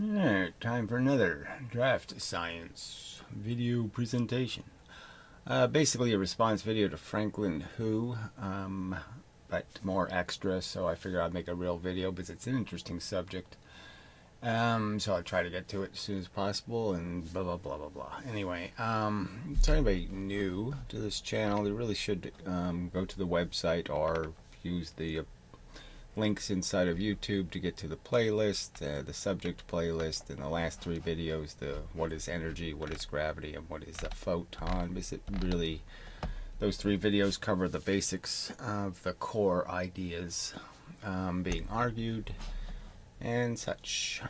Alright, time for another DraftScience video presentation. Basically a response video to Franklin Who, but more extra, so I figured I'd make a real video because it's an interesting subject. So I'll try to get to it as soon as possible and blah blah blah blah blah. Anyway, so anybody new to this channel, they really should go to the website or use the links inside of YouTube to get to the playlist, the subject playlist, and the last three videos, the what is energy, what is gravity, and what is a photon. Because it really, those three videos cover the basics of the core ideas being argued and such.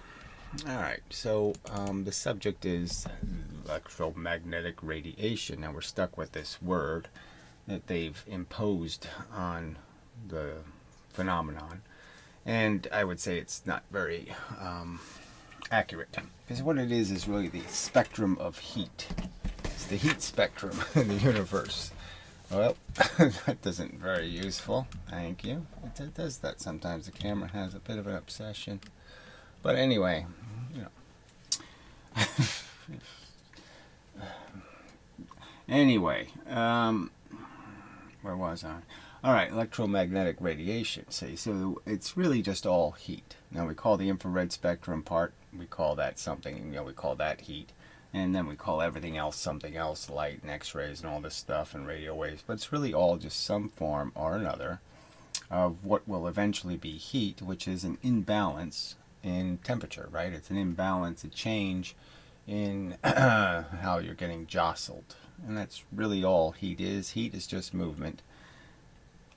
Alright, so the subject is electromagnetic radiation. Now we're stuck with this word that they've imposed on the phenomenon, and I would say it's not very accurate, because what it is really the spectrum of heat. It's the heat spectrum in the universe. Well, that isn't very useful. Thank you. It does that sometimes. The camera has a bit of an obsession, but anyway, you know. Anyway, where was I? Alright, electromagnetic radiation, see, so it's really just all heat. Now we call the infrared spectrum part, we call that something, we call that heat. And then we call everything else something else, light and x-rays and all this stuff and radio waves. But it's really all just some form or another of what will eventually be heat, which is an imbalance in temperature, right? It's an imbalance, a change in how you're getting jostled. And that's really all heat is. Heat is just movement.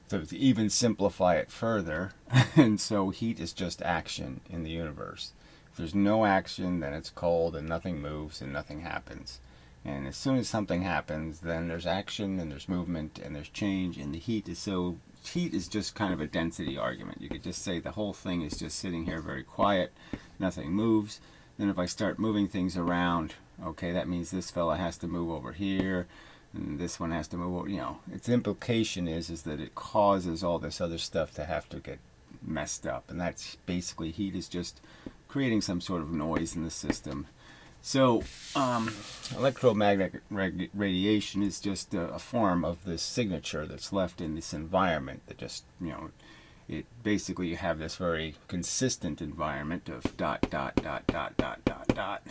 So to even simplify it further, and so heat is just action in the universe. If there's no action, then it's cold and nothing moves and nothing happens. And as soon as something happens, then there's action and there's movement and there's change, and the heat is so, heat is just kind of a density argument. You could just say the whole thing is just sitting here very quiet, nothing moves. Then if I start moving things around, okay, that means this fella has to move over here, and this one has to move over, its implication is that it causes all this other stuff to have to get messed up. And that's basically, heat is just creating some sort of noise in the system. So electromagnetic radiation is just a form of this signature that's left in this environment that just, it basically, you have this very consistent environment of dot dot dot dot dot dot dot dot.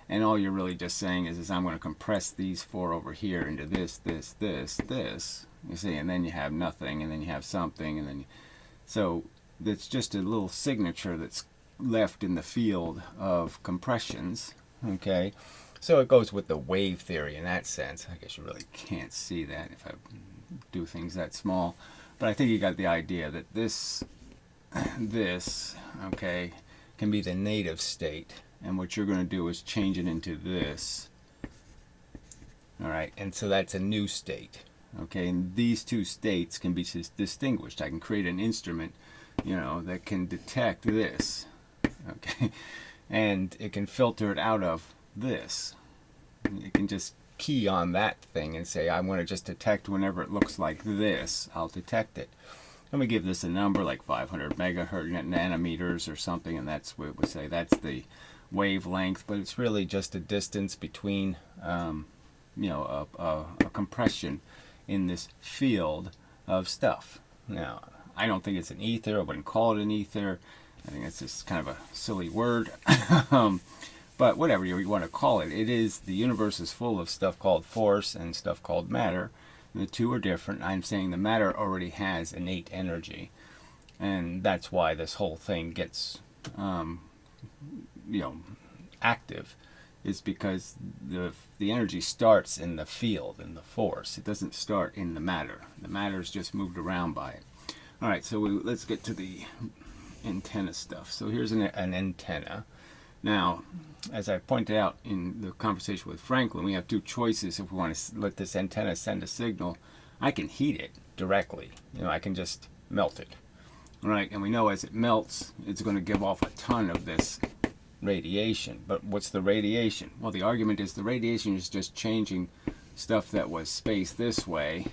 And all you're really just saying is I'm going to compress these four over here into this, you see, and then you have nothing, and then you have something, and then so that's just a little signature that's left in the field of compressions, okay? So it goes with the wave theory in that sense. I guess you really can't see that if I do things that small, but I think you got the idea that this, okay, can be the native state. And what you're going to do is change it into this. Alright, and so that's a new state. Okay, and these two states can be distinguished. I can create an instrument, that can detect this. Okay, and it can filter it out of this. You can just key on that thing and say, I want to just detect whenever it looks like this, I'll detect it. Let me give this a number like 500 megahertz nanometers or something, and that's what we say that's the wavelength, but it's really just a distance between a compression in this field of stuff. Now, I don't think it's an ether. I wouldn't call it an ether. I think it's just kind of a silly word. But whatever you want to call it, it is, the universe is full of stuff called force and stuff called matter. And the two are different. I'm saying the matter already has innate energy, and that's why this whole thing gets active, is because the energy starts in the field, in the force. It doesn't start in the matter. The matter is just moved around by it. Alright, so let's get to the antenna stuff. So here's an antenna. Now, as I pointed out in the conversation with Franklin, we have two choices. If we want to let this antenna send a signal, I can heat it directly. I can just melt it. Alright, and we know as it melts, it's going to give off a ton of this radiation. But what's the radiation? Well, the argument is the radiation is just changing stuff that was spaced this way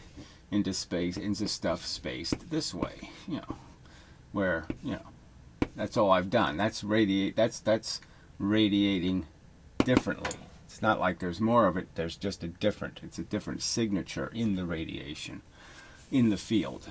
into stuff spaced this way, where That's all I've done. That's radiating differently. It's not like there's more of it. There's just it's a different signature in the radiation, in the field.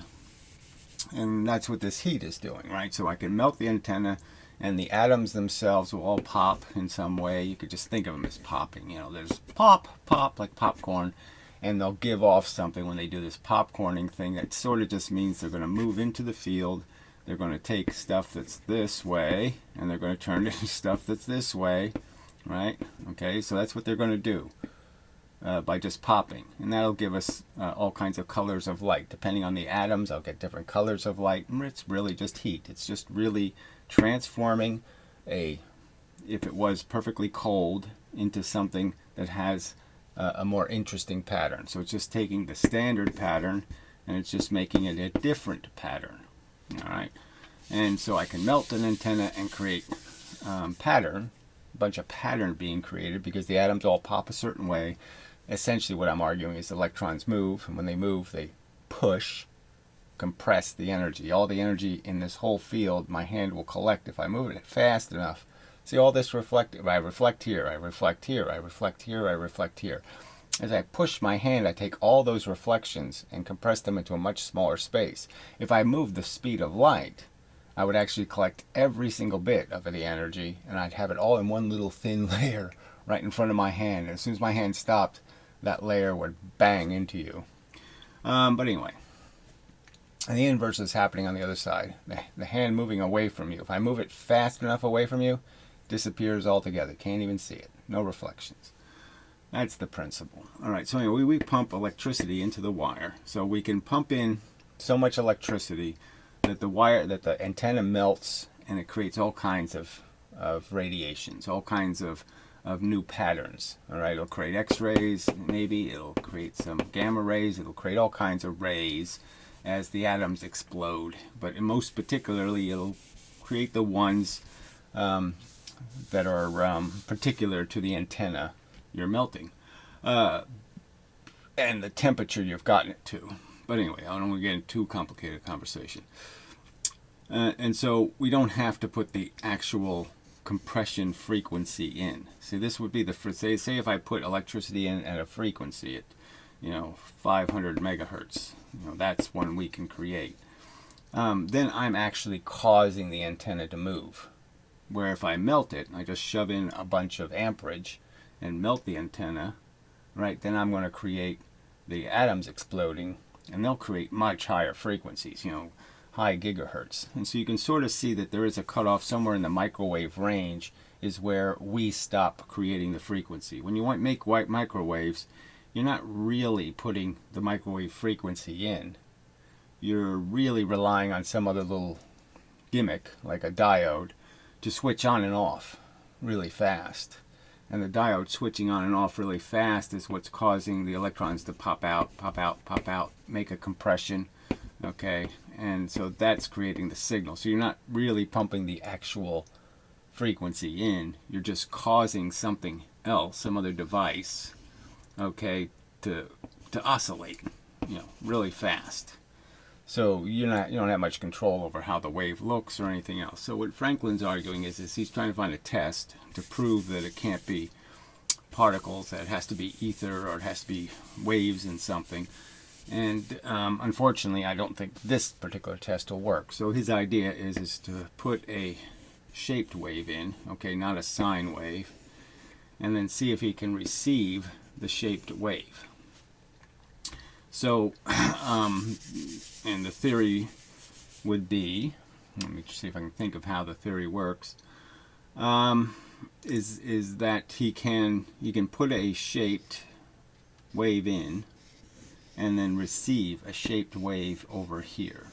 And that's what this heat is doing, right? So I can melt the antenna, and the atoms themselves will all pop in some way. You could just think of them as popping. You know, there's pop, pop, like popcorn, and they'll give off something when they do this popcorning thing. That sort of just means they're going to move into the field. They're going to take stuff that's this way, and they're going to turn it into stuff that's this way, right? Okay, so that's what they're going to do by just popping. And that'll give us all kinds of colors of light. Depending on the atoms, I'll get different colors of light. And it's really just heat. It's just really transforming if it was perfectly cold, into something that has a more interesting pattern. So it's just taking the standard pattern, and it's just making it a different pattern. All right, and so I can melt an antenna and create pattern, a bunch of pattern being created because the atoms all pop a certain way. Essentially what I'm arguing is electrons move, and when they move, they push, compress the energy. All the energy in this whole field, my hand will collect if I move it fast enough. See all this reflective. I reflect here, I reflect here, I reflect here, I reflect here. As I push my hand, I take all those reflections and compress them into a much smaller space. If I move the speed of light, I would actually collect every single bit of the energy, and I'd have it all in one little thin layer right in front of my hand. And as soon as my hand stopped, that layer would bang into you. But anyway, and the inverse is happening on the other side. The hand moving away from you. If I move it fast enough away from you, it disappears altogether. Can't even see it. No reflections. That's the principle. All right, so anyway, we pump electricity into the wire. So we can pump in so much electricity that the antenna melts, and it creates all kinds of radiations, all kinds of new patterns. All right, it'll create X-rays, maybe it'll create some gamma rays, it'll create all kinds of rays as the atoms explode. But most particularly, it'll create the ones that are particular to the antenna you're melting, and the temperature you've gotten it to. But anyway, I don't want to get into too complicated a conversation. And so we don't have to put the actual compression frequency in. See, this would be say if I put electricity in at a frequency at 500 megahertz, that's one we can create. Then I'm actually causing the antenna to move. Where if I melt it, I just shove in a bunch of amperage and melt the antenna, right, then I'm going to create the atoms exploding, and they'll create much higher frequencies, high gigahertz. And so you can sort of see that there is a cutoff somewhere in the microwave range is where we stop creating the frequency. When you want to make white microwaves, you're not really putting the microwave frequency in. You're really relying on some other little gimmick, like a diode, to switch on and off really fast. And the diode switching on and off really fast is what's causing the electrons to pop out, pop out, pop out, make a compression, okay? And so that's creating the signal. So you're not really pumping the actual frequency in, you're just causing something else, some other device, okay, to oscillate, really fast. So you don't have much control over how the wave looks or anything else. So what Franklin's arguing is he's trying to find a test to prove that it can't be particles, that it has to be ether, or it has to be waves in something. And unfortunately, I don't think this particular test will work. So his idea is to put a shaped wave in, okay, not a sine wave, and then see if he can receive the shaped wave. So, and the theory would be, let me see if I can think of how the theory works, is that he can put a shaped wave in and then receive a shaped wave over here.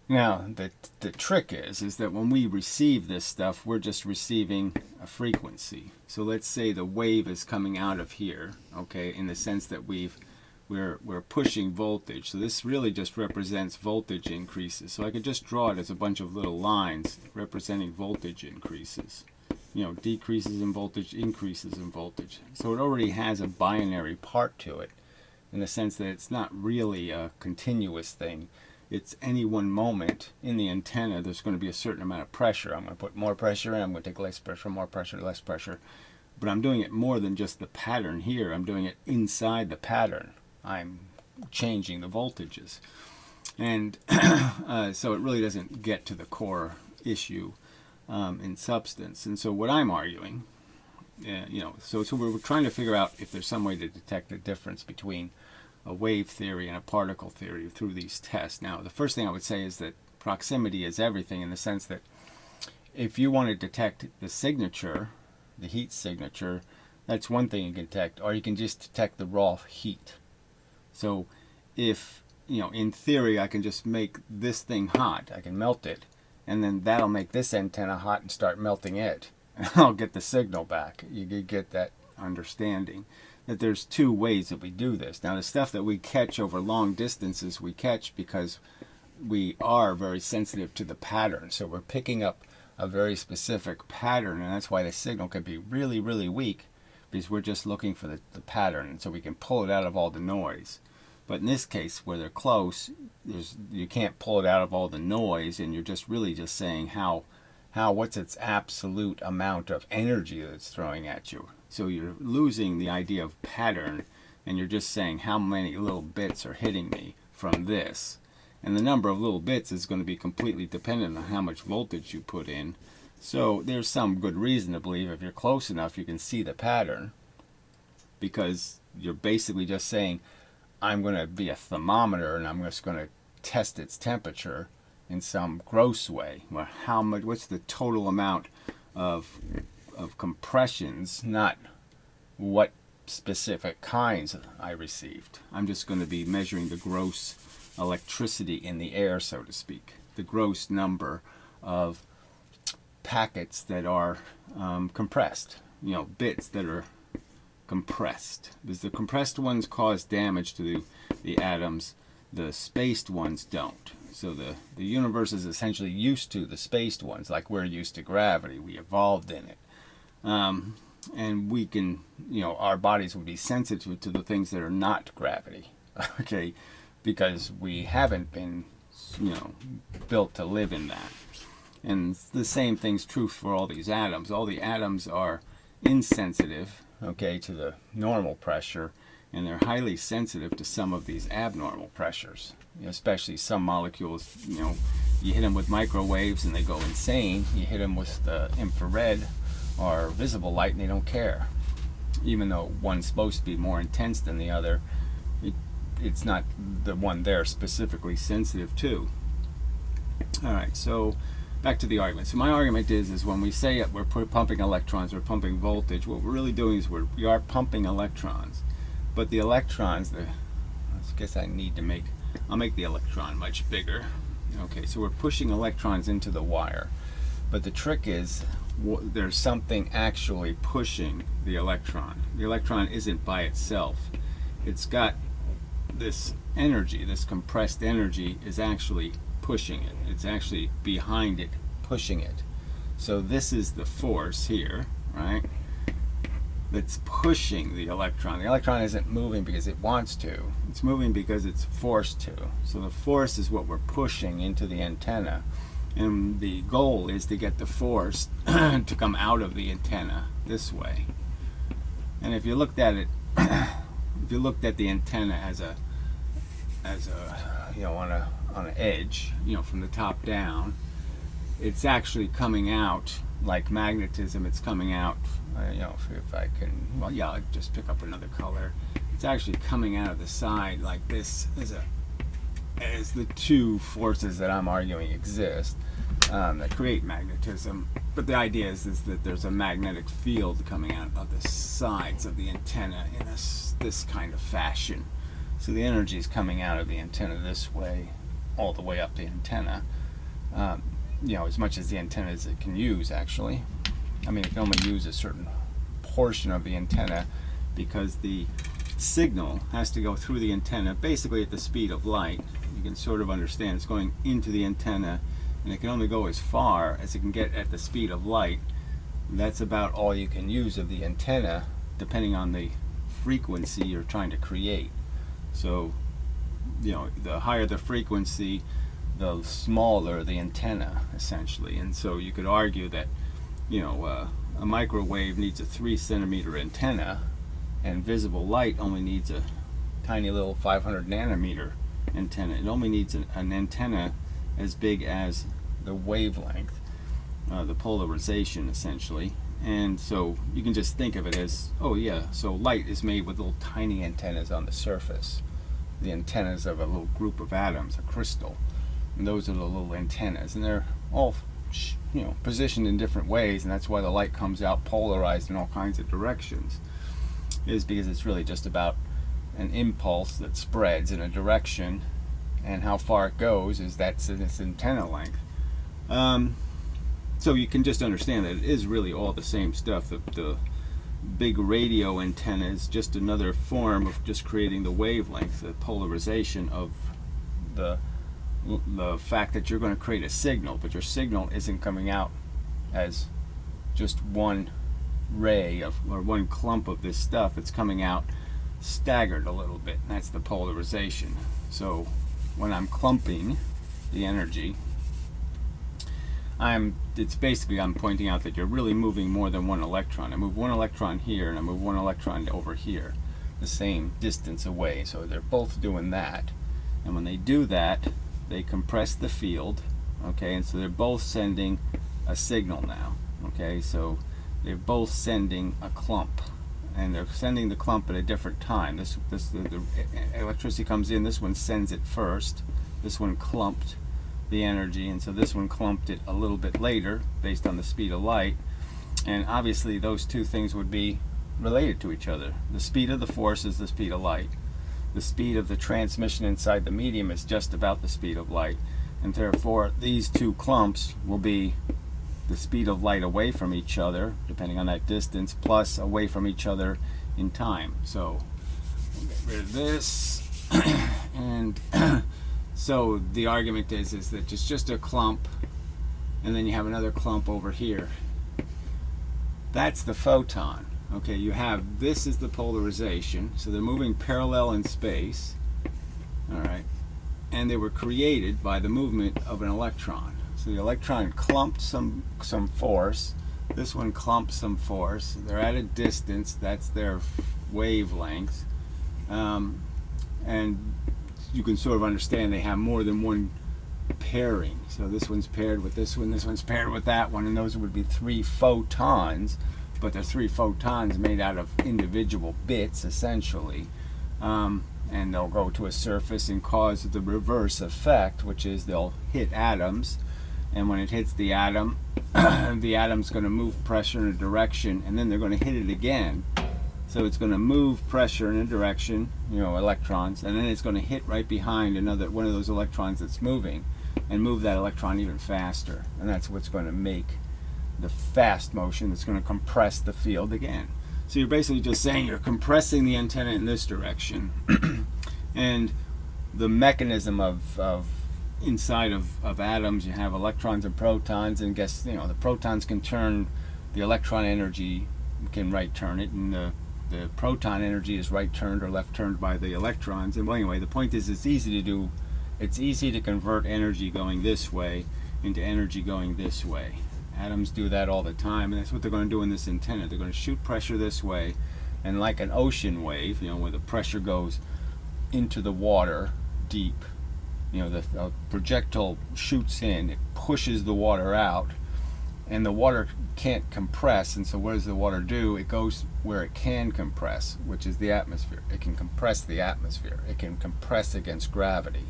Now, the trick is that when we receive this stuff, we're just receiving a frequency. So let's say the wave is coming out of here, okay, in the sense that we're pushing voltage. So this really just represents voltage increases. So I could just draw it as a bunch of little lines representing voltage increases. Decreases in voltage, increases in voltage. So it already has a binary part to it, in the sense that it's not really a continuous thing. it's any one moment in the antenna there's going to be a certain amount of pressure. I'm going to put more pressure in, I'm going to take less pressure, more pressure, less pressure. But I'm doing it more than just the pattern here. I'm doing it inside the pattern. I'm changing the voltages. And so it really doesn't get to the core issue in substance. And so what I'm arguing, so we're trying to figure out if there's some way to detect the difference between a wave theory and a particle theory through these tests. Now, the first thing I would say is that proximity is everything, in the sense that if you want to detect the signature, the heat signature, that's one thing you can detect, or you can just detect the raw heat. So if, in theory, I can just make this thing hot, I can melt it, and then that'll make this antenna hot and start melting it, and I'll get the signal back. You get that understanding that there's two ways that we do this. Now, the stuff that we catch over long distances, we catch because we are very sensitive to the pattern. So we're picking up a very specific pattern, and that's why the signal can be really, really weak, because we're just looking for the pattern, and so we can pull it out of all the noise. But in this case, where they're close, you can't pull it out of all the noise, and you're just really just saying what's its absolute amount of energy that it's throwing at you. So you're losing the idea of pattern, and you're just saying how many little bits are hitting me from this. And the number of little bits is going to be completely dependent on how much voltage you put in. So there's some good reason to believe if you're close enough you can see the pattern, because you're basically just saying, I'm going to be a thermometer and I'm just going to test its temperature in some gross way. Well, what's the total amount of compressions, not what specific kinds I received. I'm just going to be measuring the gross electricity in the air, so to speak, the gross number of packets that are compressed, bits that are compressed, because the compressed ones cause damage to the atoms, the spaced ones don't. So the universe is essentially used to the spaced ones, like we're used to gravity. We evolved in it. And we can, our bodies would be sensitive to the things that are not gravity, okay, because we haven't been, built to live in that. And the same thing's true for all these atoms. All the atoms are insensitive, okay, to the normal pressure, and they're highly sensitive to some of these abnormal pressures, especially some molecules. You hit them with microwaves and they go insane. You hit them with the infrared or visible light and they don't care. Even though one's supposed to be more intense than the other, it's not the one they're specifically sensitive to. All right, so back to the argument. So my argument is when we say we're pumping electrons, we're pumping voltage, what we're really doing is we are pumping electrons. But the electrons, I guess I'll make the electron much bigger. Okay, so we're pushing electrons into the wire. But the trick is there's something actually pushing the electron. The electron isn't by itself. It's got this energy, this compressed energy is actually pushing it. It's actually behind it, pushing it. So this is the force here, right? That's pushing the electron. The electron isn't moving because it wants to. It's moving because it's forced to. So the force is what we're pushing into the antenna. And the goal is to get the force to come out of the antenna this way. And if you looked at it, if you looked at the antenna as a on an edge, from the top down, it's actually coming out like magnetism. It's coming out, if I can, I'll just pick up another color. It's actually coming out of the side like this as the two forces that I'm arguing exist that create magnetism. But the idea is that there's a magnetic field coming out of the sides of the antenna in this kind of fashion. So the energy is coming out of the antenna this way, all the way up the antenna. As much as the antenna as it can use, actually. I mean, it can only use a certain portion of the antenna because the signal has to go through the antenna basically at the speed of light. You can sort of understand it's going into the antenna, and it can only go as far as it can get at the speed of light. That's about all you can use of the antenna, depending on the frequency you're trying to create. So, the higher the frequency, the smaller the antenna, essentially. And so you could argue that, a microwave needs a 3 centimeter antenna, and visible light only needs a tiny little 500 nanometer antenna. It only needs an antenna as big as the wavelength, the polarization, essentially. And so you can just think of it as, oh yeah, so light is made with little tiny antennas on the surface. The antennas of a little group of atoms, a crystal. And those are the little antennas, and they're all positioned in different ways, and that's why the light comes out polarized in all kinds of directions, is because it's really just about an impulse that spreads in a direction, and how far it goes is that's its antenna length. So you can just understand that it is really all the same stuff. The big radio antenna is just another form of just creating the wavelength, the polarization of the fact that you're going to create a signal, but your signal isn't coming out as just one ray or one clump of this stuff. It's coming out staggered a little bit, and that's the polarization. So when I'm clumping the energy, I'm pointing out that you're really moving more than one electron. I move one electron here, and I move one electron over here, the same distance away. So they're both doing that, and when they do that, they compress the field, okay, and so they're both sending a signal now, okay, so they're both sending a clump, and they're sending the clump at a different time. The electricity comes in, this one sends it first, this one clumped the energy, and so this one clumped it a little bit later based on the speed of light, and obviously those two things would be related to each other. The speed of the force is the speed of light. The speed of the transmission inside the medium is just about the speed of light, and therefore these two clumps will be the speed of light away from each other, depending on that distance, plus away from each other in time. So we'll get rid of this, and so the argument is that it's just a clump, and then you have another clump over here. That's the photon. Okay, you have, this is the polarization, so they're moving parallel in space, all right, and they were created by the movement of an electron. So the electron clumped some force, this one clumped some force, they're at a distance, that's their wavelength, and you can sort of understand they have more than one pairing. So this one's paired with this one's paired with that one, and those would be 3 photons. But they're 3 photons made out of individual bits, essentially, and they'll go to a surface and cause the reverse effect, which is they'll hit atoms, and when it hits the atom, the atom's going to move pressure in a direction, and then they're going to hit it again. So it's going to move pressure in a direction, electrons, and then it's going to hit right behind one of those electrons that's moving, and move that electron even faster, and that's what's going to make the fast motion that's going to compress the field again. So you're basically just saying you're compressing the antenna in this direction, and the mechanism of inside of atoms, you have electrons and protons, and the protons can turn the electron energy, can right turn it, and the proton energy is right turned or left turned by the electrons. And well, anyway, the point is it's easy to convert energy going this way into energy going this way. Atoms do that all the time, and that's what they're going to do in this antenna. They're going to shoot pressure this way, and like an ocean wave, where the pressure goes into the water deep, the projectile shoots in, it pushes the water out, and the water can't compress, and so what does the water do? It goes where it can compress, which is the atmosphere. It can compress the atmosphere. It can compress against gravity.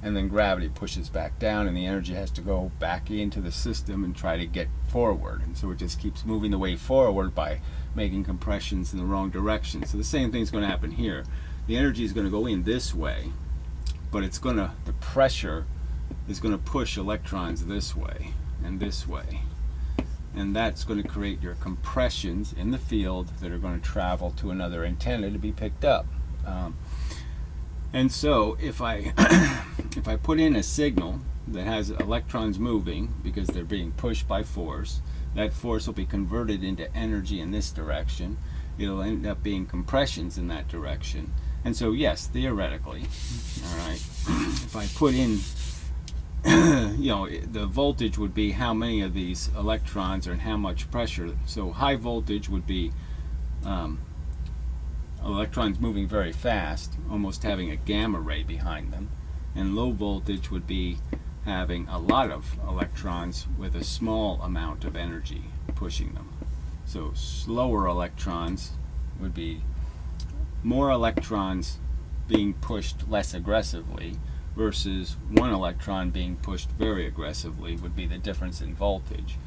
And then gravity pushes back down, and the energy has to go back into the system and try to get forward. And so it just keeps moving the way forward by making compressions in the wrong direction. So the same thing's going to happen here. The energy is going to go in this way, but the pressure is going to push electrons this way and this way. And that's going to create your compressions in the field that are going to travel to another antenna to be picked up. And so if I put in a signal that has electrons moving because they're being pushed by force, that force will be converted into energy in this direction. It'll end up being compressions in that direction. And so yes, theoretically, all right, if I put in the voltage would be how many of these electrons are and how much pressure. So high voltage would be electrons moving very fast, almost having a gamma ray behind them, and low voltage would be having a lot of electrons with a small amount of energy pushing them. So slower electrons would be more electrons being pushed less aggressively versus one electron being pushed very aggressively would be the difference in voltage.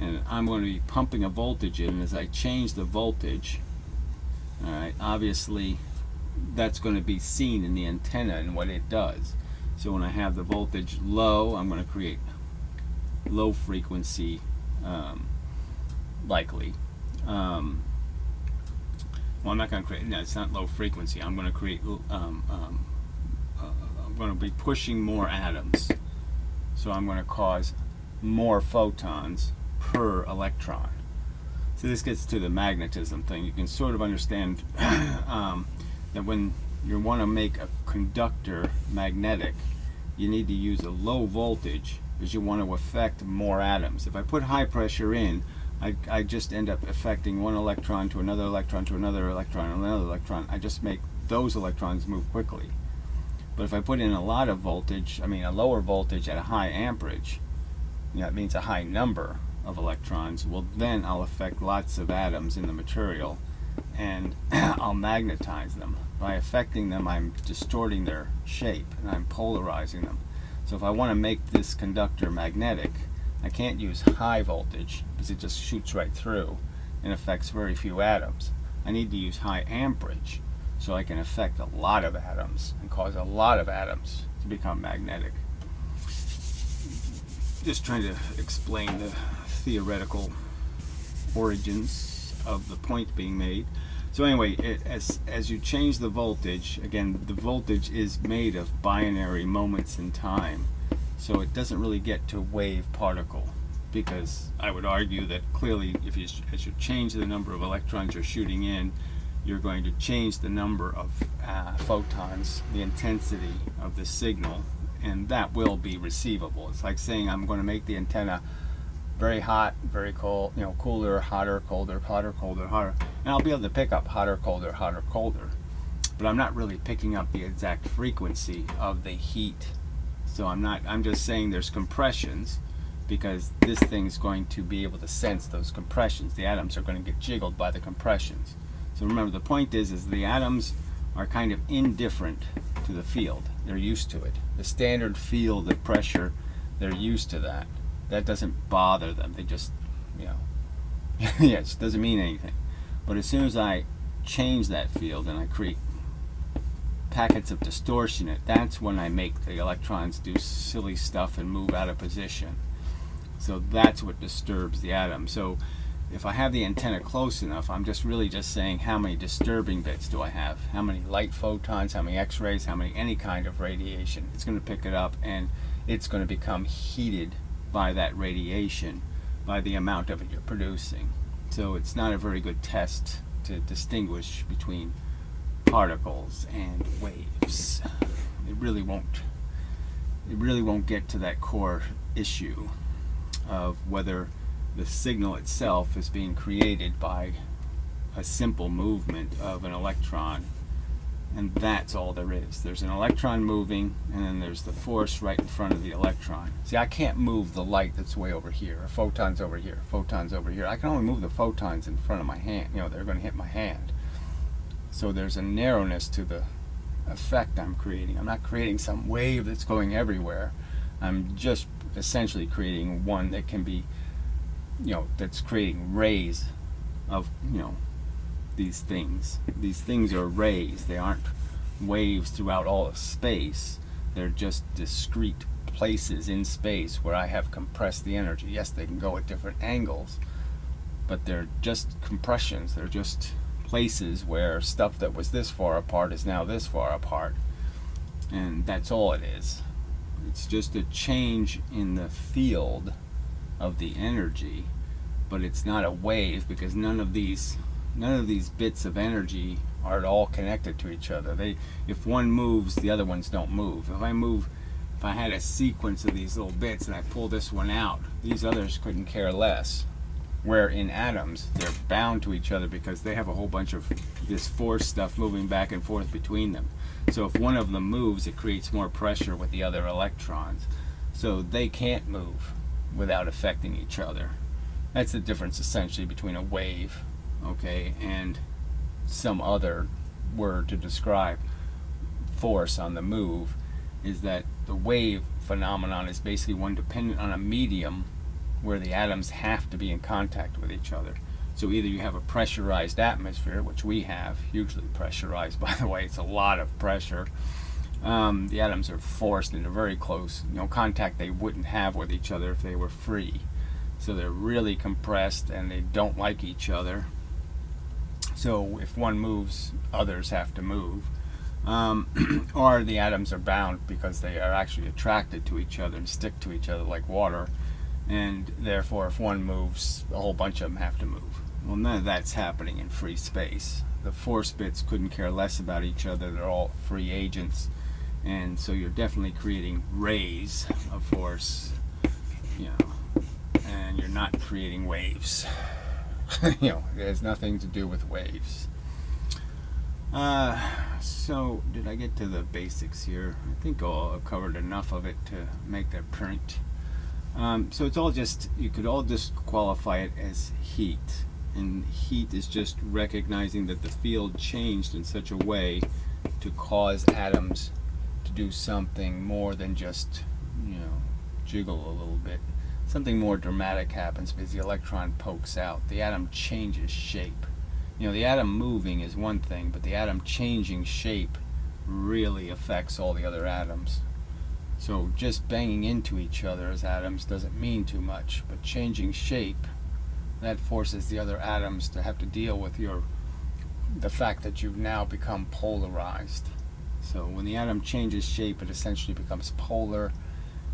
And I'm going to be pumping a voltage in, and as I change the voltage, all right, obviously that's going to be seen in the antenna and what it does. So when I have the voltage low, I'm going to create low frequency, likely. Well, I'm not going to create, no, it's not low frequency. I'm going to create, I'm going to be pushing more atoms. So I'm going to cause more photons per electron. So this gets to the magnetism thing. You can sort of understand that when you want to make a conductor magnetic, you need to use a low voltage because you want to affect more atoms. If I put high pressure in, I just end up affecting one electron to another electron to another electron and another electron. I just make those electrons move quickly. But if I put in a lot of voltage, a lower voltage at a high amperage, it means a high number of electrons, well then I'll affect lots of atoms in the material and I'll magnetize them. By affecting them, I'm distorting their shape and I'm polarizing them. So if I want to make this conductor magnetic, I can't use high voltage because it just shoots right through and affects very few atoms. I need to use high amperage so I can affect a lot of atoms and cause a lot of atoms to become magnetic. Just trying to explain the theoretical origins of the point being made. So anyway, as you change the voltage, again, the voltage is made of binary moments in time, so it doesn't really get to wave particle, because I would argue that clearly as you change the number of electrons you're shooting in, you're going to change the number of photons, the intensity of the signal, and that will be receivable. It's like saying I'm going to make the antenna very hot, very cold, cooler, hotter, colder, hotter, colder, hotter, and I'll be able to pick up hotter, colder, hotter, colder, but I'm not really picking up the exact frequency of the heat. So I'm just saying there's compressions, because this thing's going to be able to sense those compressions. The atoms are going to get jiggled by the compressions. So remember, the point is the atoms are kind of indifferent to the field. They're used to it. The standard field of pressure, they're used to that. That doesn't bother them. They just, yes, it doesn't mean anything. But as soon as I change that field and I create packets of distortion in it, that's when I make the electrons do silly stuff and move out of position. So that's what disturbs the atom. So if I have the antenna close enough, I'm really just saying how many disturbing bits do I have, how many light photons, how many x-rays, how many any kind of radiation. It's going to pick it up and it's going to become heated by that radiation, by the amount of it you're producing. So it's not a very good test to distinguish between particles and waves. It really won't get to that core issue of whether the signal itself is being created by a simple movement of an electron, and that's all there is. There's an electron moving, and then there's the force right in front of the electron. See, I can't move the light that's way over here, or photons over here, photons over here. I can only move the photons in front of my hand. They're going to hit my hand. So there's a narrowness to the effect I'm creating. I'm not creating some wave that's going everywhere. I'm just essentially creating one that can be, that's creating rays of, these things. These things are rays. They aren't waves throughout all of space. They're just discrete places in space where I have compressed the energy. Yes, they can go at different angles, but they're just compressions. They're just places where stuff that was this far apart is now this far apart, and that's all it is. It's just a change in the field of the energy, but it's not a wave, because none of these bits of energy are at all connected to each other. If one moves, the other ones don't move. If if I had a sequence of these little bits and I pull this one out, these others couldn't care less. Where in atoms, they're bound to each other because they have a whole bunch of this force stuff moving back and forth between them. So if one of them moves, it creates more pressure with the other electrons. So they can't move without affecting each other. That's the difference essentially between a wave, okay, and some other word to describe force on the move, is that the wave phenomenon is basically one dependent on a medium where the atoms have to be in contact with each other. So either you have a pressurized atmosphere, which we have, hugely pressurized by the way, it's a lot of pressure. The atoms are forced into very close contact they wouldn't have with each other if they were free. So they're really compressed and they don't like each other. So if one moves, others have to move. Or the atoms are bound because they are actually attracted to each other and stick to each other like water. And therefore if one moves, a whole bunch of them have to move. Well, none of that's happening in free space. The force bits couldn't care less about each other. They're all free agents. And so you're definitely creating rays of force, and you're not creating waves. It has nothing to do with waves. So did I get to the basics here? I think I've covered enough of it to make that print. So it's all just, you could all just qualify it as heat. And heat is just recognizing that the field changed in such a way to cause atoms to do something more than just, jiggle a little bit. Something more dramatic happens because the electron pokes out. The atom changes shape. The atom moving is one thing, but the atom changing shape really affects all the other atoms. So just banging into each other as atoms doesn't mean too much, but changing shape, that forces the other atoms to have to deal with the fact that you've now become polarized. So when the atom changes shape, it essentially becomes polar,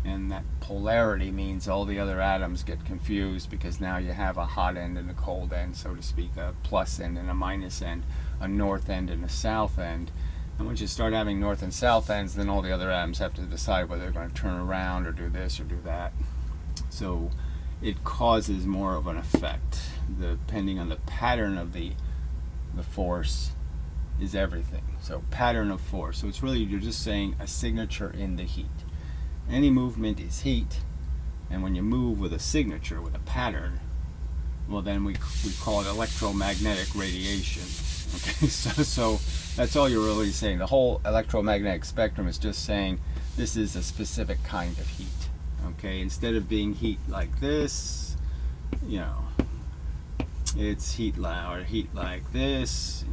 and that polarity means all the other atoms get confused because now you have a hot end and a cold end, so to speak, a plus end and a minus end, a north end and a south end. And once you start having north and south ends, then all the other atoms have to decide whether they're going to turn around or do this or do that. So it causes more of an effect. Depending on the pattern of the force is everything. So pattern of force. So it's really, you're just saying a signature in the heat. Any movement is heat, and when you move with a signature, with a pattern, well then we call it electromagnetic radiation. Okay, so that's all you're really saying. The whole electromagnetic spectrum is just saying this is a specific kind of heat. Okay, instead of being heat like this, it's heat like this.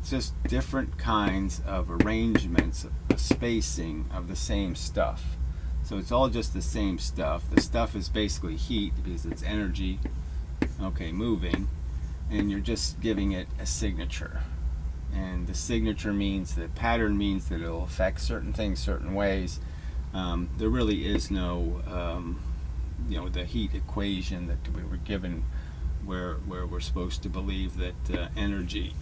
It's just different kinds of arrangements, of spacing of the same stuff. So it's all just the same stuff. The stuff is basically heat because it's energy, moving, and you're just giving it a signature. And the signature means, the pattern means that it'll affect certain things certain ways. There really is no, the heat equation that we were given where we're supposed to believe that energy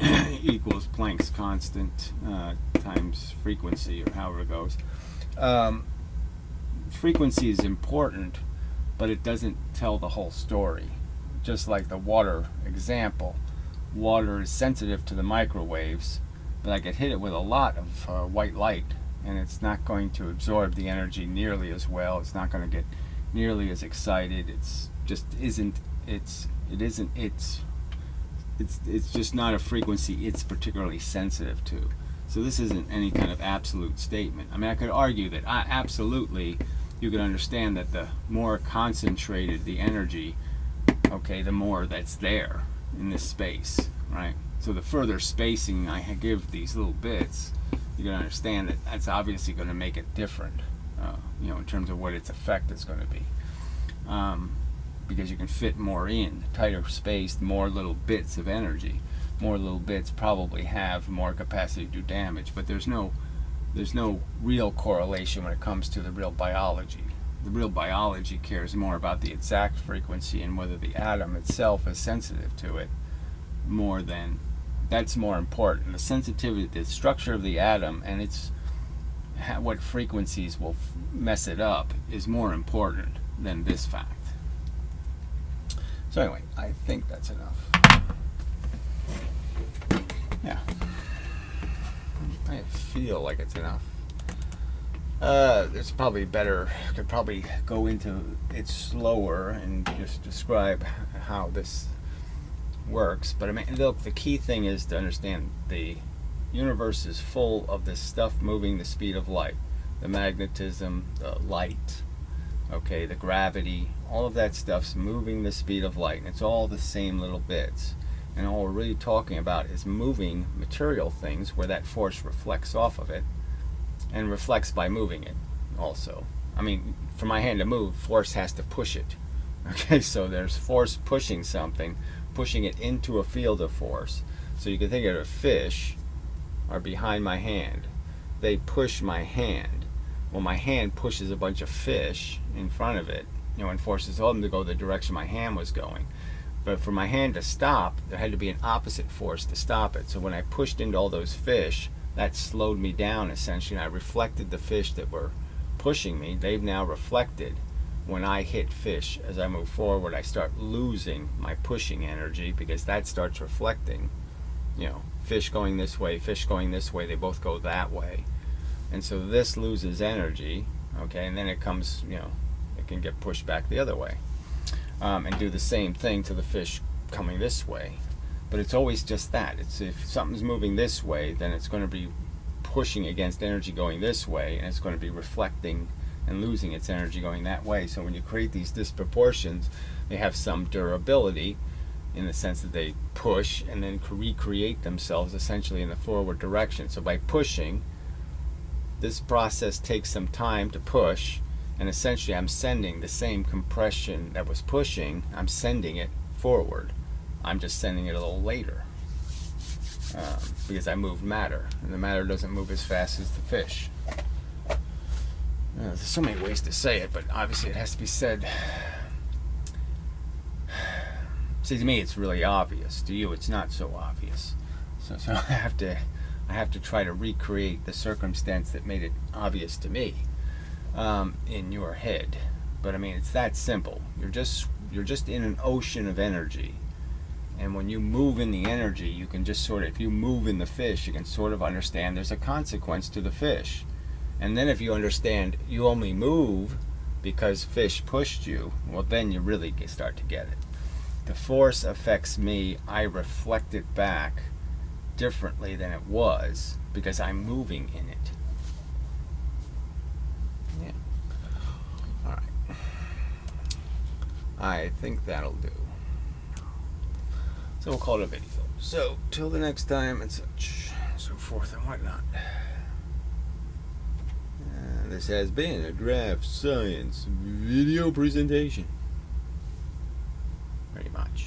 equals Planck's constant times frequency, or however it goes. Frequency is important, but it doesn't tell the whole story. Just like the water example, water is sensitive to the microwaves, but I could hit it with a lot of white light and it's not going to absorb the energy nearly as well. It's not going to get nearly as excited. It's just isn't it's just not a frequency it's particularly sensitive to. So this isn't any kind of absolute statement. I mean, I could argue that absolutely you could understand that the more concentrated the energy, the more that's there in this space, right? So the further spacing I give these little bits, you can understand that that's obviously going to make it different, in terms of what its effect is going to be. Because you can fit more in, tighter spaced, more little bits of energy. More little bits probably have more capacity to do damage, but there's no real correlation when it comes to the real biology. The real biology cares more about the exact frequency and whether the atom itself is sensitive to it more than, that's more important. The sensitivity, the structure of the atom and its what frequencies will mess it up is more important than this fact. So anyway, I think that's enough. Yeah, I feel like it's enough. It's probably better. Could probably go into it slower and just describe how this works. But I mean, look, the key thing is to understand the universe is full of this stuff moving the speed of light, the magnetism, the light, okay, the gravity, all of that stuff's moving the speed of light, and it's all the same little bits. And all we're really talking about is moving material things where that force reflects off of it, and reflects by moving it also. I mean, for my hand to move, force has to push it. Okay, so there's force pushing something, pushing it into a field of force. So you can think of a fish are behind my hand. They push my hand. Well, my hand pushes a bunch of fish in front of it, and forces them to go the direction my hand was going. But for my hand to stop, there had to be an opposite force to stop it. So when I pushed into all those fish, that slowed me down essentially, and I reflected the fish that were pushing me. They've now reflected. When I hit fish, as I move forward, I start losing my pushing energy, because that starts reflecting. Fish going this way, fish going this way, they both go that way. And so this loses energy, okay, and then it comes, it can get pushed back the other way. And do the same thing to the fish coming this way. But it's always just that. It's if something's moving this way, then it's going to be pushing against energy going this way, and it's going to be reflecting and losing its energy going that way. So when you create these disproportions, they have some durability in the sense that they push and then recreate themselves essentially in the forward direction. So by pushing, this process takes some time to push, and essentially I'm sending the same compression that was pushing, I'm sending it forward. I'm just sending it a little later, because I moved matter, and the matter doesn't move as fast as the fish. There's so many ways to say it, but obviously it has to be said. See, to me it's really obvious. To you it's not so obvious. So I have to try to recreate the circumstance that made it obvious to me in your head. But I mean, it's that simple. You're just in an ocean of energy. And when you move in the energy, you can just sort of, if you move in the fish, you can sort of understand there's a consequence to the fish. And then if you understand you only move because fish pushed you, well, then you really start to get it. The force affects me. I reflect it back differently than it was because I'm moving in it. Yeah. All right. I think that'll do. So we'll call it a video. So till the next time and such, so forth and whatnot. This has been a DraftScience video presentation. Very much.